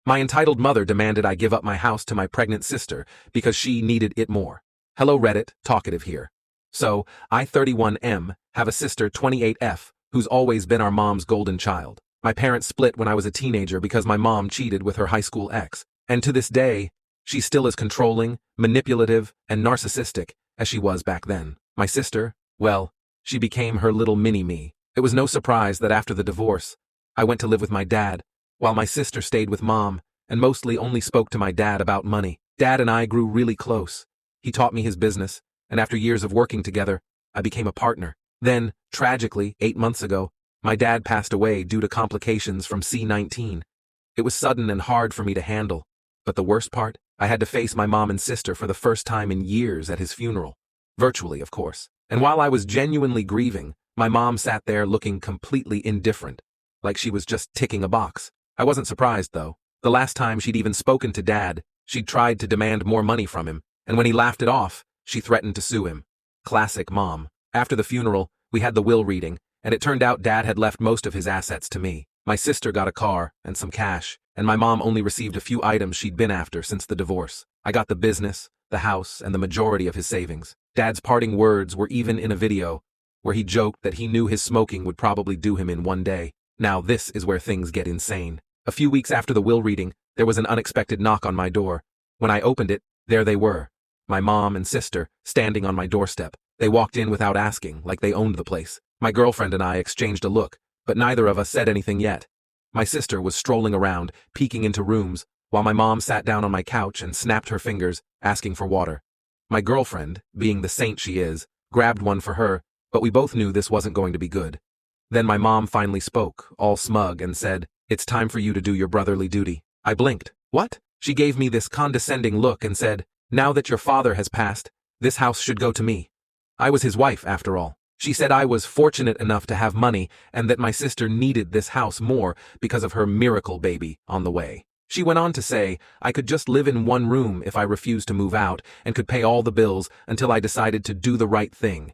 My entitled mother demanded I give up my house to my pregnant sister because she needed it more. Hello Reddit, talkative here. So, I 31M, have a sister 28F, who's always been our mom's golden child. My parents split when I was a teenager because my mom cheated with her high school ex, and to this day, she's still as controlling, manipulative, and narcissistic as she was back then. My sister, well, she became her little mini-me. It was no surprise that after the divorce, I went to live with my dad, while my sister stayed with mom, and mostly only spoke to my dad about money. Dad and I grew really close. He taught me his business, and after years of working together, I became a partner. Then, tragically, 8 months ago, my dad passed away due to complications from C-19. It was sudden and hard for me to handle, but the worst part, I had to face my mom and sister for the first time in years at his funeral. Virtually, of course. And while I was genuinely grieving, my mom sat there looking completely indifferent, like she was just ticking a box. I wasn't surprised, though. The last time she'd even spoken to Dad, she'd tried to demand more money from him, and when he laughed it off, she threatened to sue him. Classic mom. After the funeral, we had the will reading, and it turned out Dad had left most of his assets to me. My sister got a car and some cash, and my mom only received a few items she'd been after since the divorce. I got the business, the house, and the majority of his savings. Dad's parting words were even in a video, where he joked that he knew his smoking would probably do him in one day. Now this is where things get insane. A few weeks after the will reading, there was an unexpected knock on my door. When I opened it, there they were. My mom and sister, standing on my doorstep. They walked in without asking, like they owned the place. My girlfriend and I exchanged a look, but neither of us said anything yet. My sister was strolling around, peeking into rooms, while my mom sat down on my couch and snapped her fingers, asking for water. My girlfriend, being the saint she is, grabbed one for her, but we both knew this wasn't going to be good. Then my mom finally spoke, all smug, and said, "It's time for you to do your brotherly duty." I blinked. What? She gave me this condescending look and said, "Now that your father has passed, this house should go to me." I was his wife, after all. She said I was fortunate enough to have money and that my sister needed this house more because of her miracle baby on the way. She went on to say I could just live in one room if I refused to move out and could pay all the bills until I decided to do the right thing.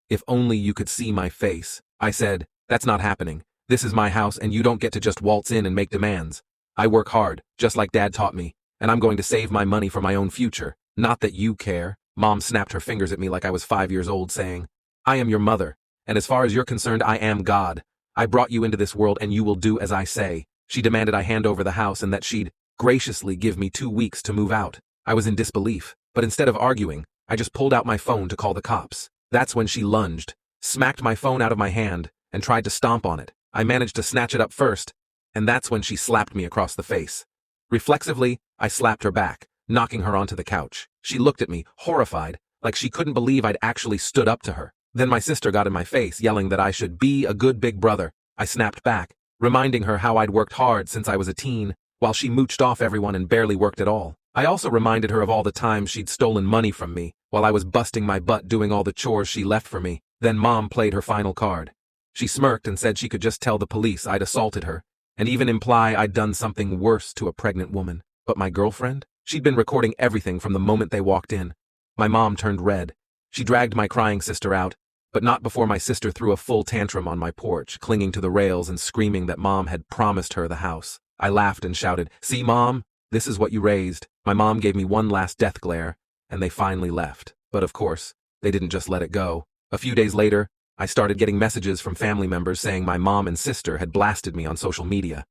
If only you could see my face. I said, "That's not happening. This is my house and you don't get to just waltz in and make demands. I work hard, just like Dad taught me, and I'm going to save my money for my own future. Not that you care." Mom snapped her fingers at me like I was 5 years old, saying, "I am your mother, and as far as you're concerned, I am God. I brought you into this world and you will do as I say." She demanded I hand over the house and that she'd graciously give me 2 weeks to move out. I was in disbelief, but instead of arguing, I just pulled out my phone to call the cops. That's when she lunged, smacked my phone out of my hand, and tried to stomp on it. I managed to snatch it up first, and that's when she slapped me across the face. Reflexively, I slapped her back, knocking her onto the couch. She looked at me, horrified, like she couldn't believe I'd actually stood up to her. Then my sister got in my face, yelling that I should be a good big brother. I snapped back, reminding her how I'd worked hard since I was a teen, while she mooched off everyone and barely worked at all. I also reminded her of all the times she'd stolen money from me, while I was busting my butt doing all the chores she left for me. Then Mom played her final card. She smirked and said she could just tell the police I'd assaulted her, and even imply I'd done something worse to a pregnant woman. But my girlfriend? She'd been recording everything from the moment they walked in. My mom turned red. She dragged my crying sister out, but not before my sister threw a full tantrum on my porch, clinging to the rails and screaming that Mom had promised her the house. I laughed and shouted, "See, Mom? This is what you raised." My mom gave me one last death glare, and they finally left. But of course, they didn't just let it go. A few days later, I started getting messages from family members saying my mom and sister had blasted me on social media.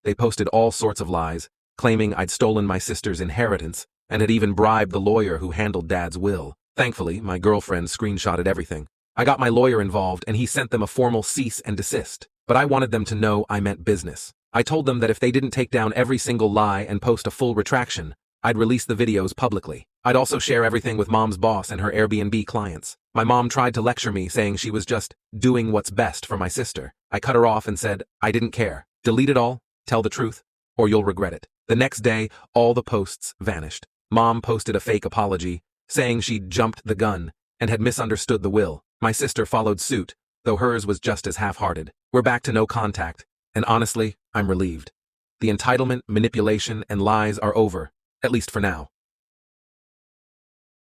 They posted all sorts of lies, claiming I'd stolen my sister's inheritance and had even bribed the lawyer who handled Dad's will. Thankfully, my girlfriend screenshotted everything. I got my lawyer involved and he sent them a formal cease and desist. But I wanted them to know I meant business. I told them that if they didn't take down every single lie and post a full retraction, I'd release the videos publicly. I'd also share everything with Mom's boss and her Airbnb clients. My mom tried to lecture me, saying she was just doing what's best for my sister. I cut her off and said, I didn't care. Delete it all, tell the truth, or you'll regret it. The next day, all the posts vanished. Mom posted a fake apology, saying she'd jumped the gun and had misunderstood the will. My sister followed suit, though hers was just as half-hearted. We're back to no contact, and honestly, I'm relieved. The entitlement, manipulation, and lies are over, at least for now.